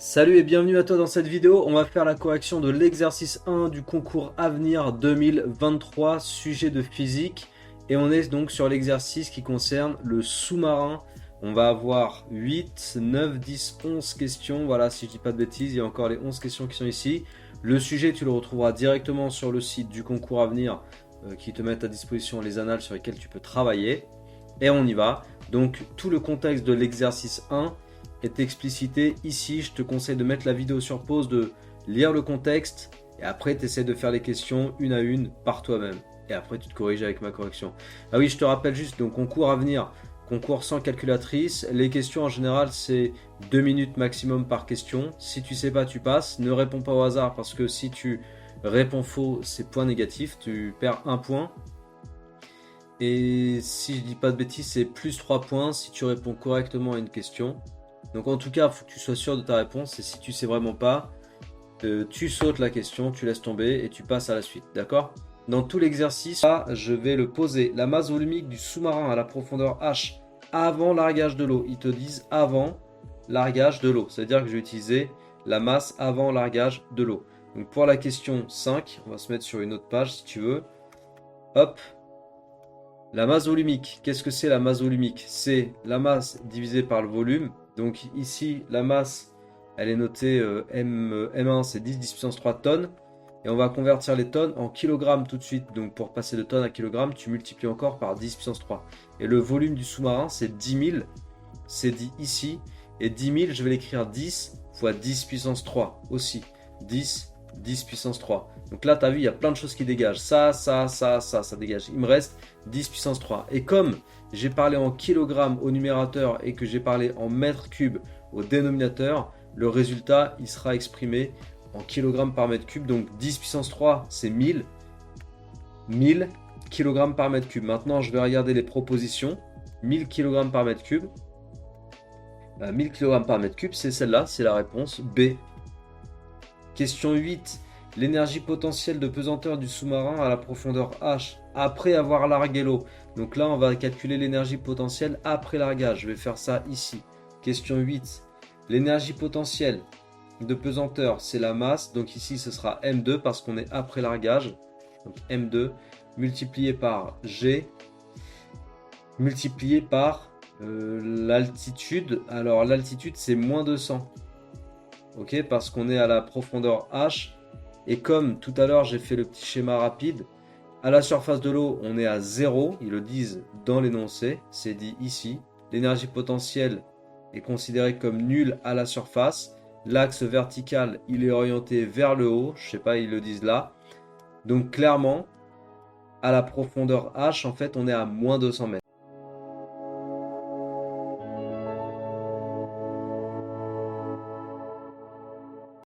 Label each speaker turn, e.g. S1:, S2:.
S1: Salut et bienvenue à toi dans cette vidéo. On va faire la correction de l'exercice 1 du concours Avenir 2023, sujet de physique. Et on est donc sur l'exercice qui concerne le sous-marin. On va avoir 8, 9, 10, 11 questions. Voilà, si je dis pas de bêtises, il y a encore les 11 questions qui sont ici. Le sujet, tu le retrouveras directement sur le site du concours Avenir qui te met à disposition les annales sur lesquelles tu peux travailler. Et on y va. Donc tout le contexte de l'exercice 1 est explicité ici. Je te conseille de mettre la vidéo sur pause, de lire le contexte et après tu essaies de faire les questions une à une par toi-même. Et après tu te corriges avec ma correction. Ah oui, je te rappelle juste, donc concours à venir, concours sans calculatrice. Les questions en général c'est 2 minutes maximum par question. Si tu sais pas, tu passes. Ne réponds pas au hasard parce que si tu réponds faux, c'est point négatif. Tu perds un point. Et si je dis pas de bêtises, c'est plus 3 points si tu réponds correctement à une question. Donc en tout cas, il faut que tu sois sûr de ta réponse. Et si tu sais vraiment pas, tu sautes la question, tu laisses tomber et tu passes à la suite. D'accord? Dans tout l'exercice, là, je vais le poser. La masse volumique du sous-marin à la profondeur H avant largage de l'eau. Ils te disent avant largage de l'eau. C'est-à-dire que je vais utiliser la masse avant largage de l'eau. Donc pour la question 5, on va se mettre sur une autre page si tu veux. Hop. La masse volumique, qu'est-ce que c'est la masse volumique? C'est la masse divisée par le volume. Donc ici, la masse, elle est notée M1, c'est 10 puissance 3 tonnes. Et on va convertir les tonnes en kilogrammes tout de suite. Donc pour passer de tonnes à kilogrammes, tu multiplies encore par 10 puissance 3. Et le volume du sous-marin, c'est 10 000. C'est dit ici. Et 10 000, je vais l'écrire 10 fois 10 puissance 3 aussi. 10 puissance 3. Donc là, tu as vu, il y a plein de choses qui dégagent. Ça dégage. Il me reste 10 puissance 3. Et comme j'ai parlé en kilogrammes au numérateur et que j'ai parlé en mètres cubes au dénominateur, le résultat, il sera exprimé en kilogrammes par mètre cube. Donc 10 puissance 3, c'est 1000. 1000 kg par mètre cube. Maintenant, je vais regarder les propositions. 1000 kg par mètre cube. 1000 kg par mètre cube, c'est celle-là, c'est la réponse B. Question 8. L'énergie potentielle de pesanteur du sous-marin à la profondeur H après avoir largué l'eau. Donc là, on va calculer l'énergie potentielle après largage. Je vais faire ça ici. Question 8. L'énergie potentielle de pesanteur, c'est la masse. Donc ici, ce sera M2 parce qu'on est après largage. Donc M2 multiplié par G multiplié par l'altitude. Alors l'altitude, c'est moins 200. Ok, parce qu'on est à la profondeur H. Et comme tout à l'heure, j'ai fait le petit schéma rapide, à la surface de l'eau, on est à 0. Ils le disent dans l'énoncé, c'est dit ici. L'énergie potentielle est considérée comme nulle à la surface. L'axe vertical, il est orienté vers le haut. Je sais pas, ils le disent là. Donc clairement, à la profondeur H, en fait, on est à moins 200 mètres.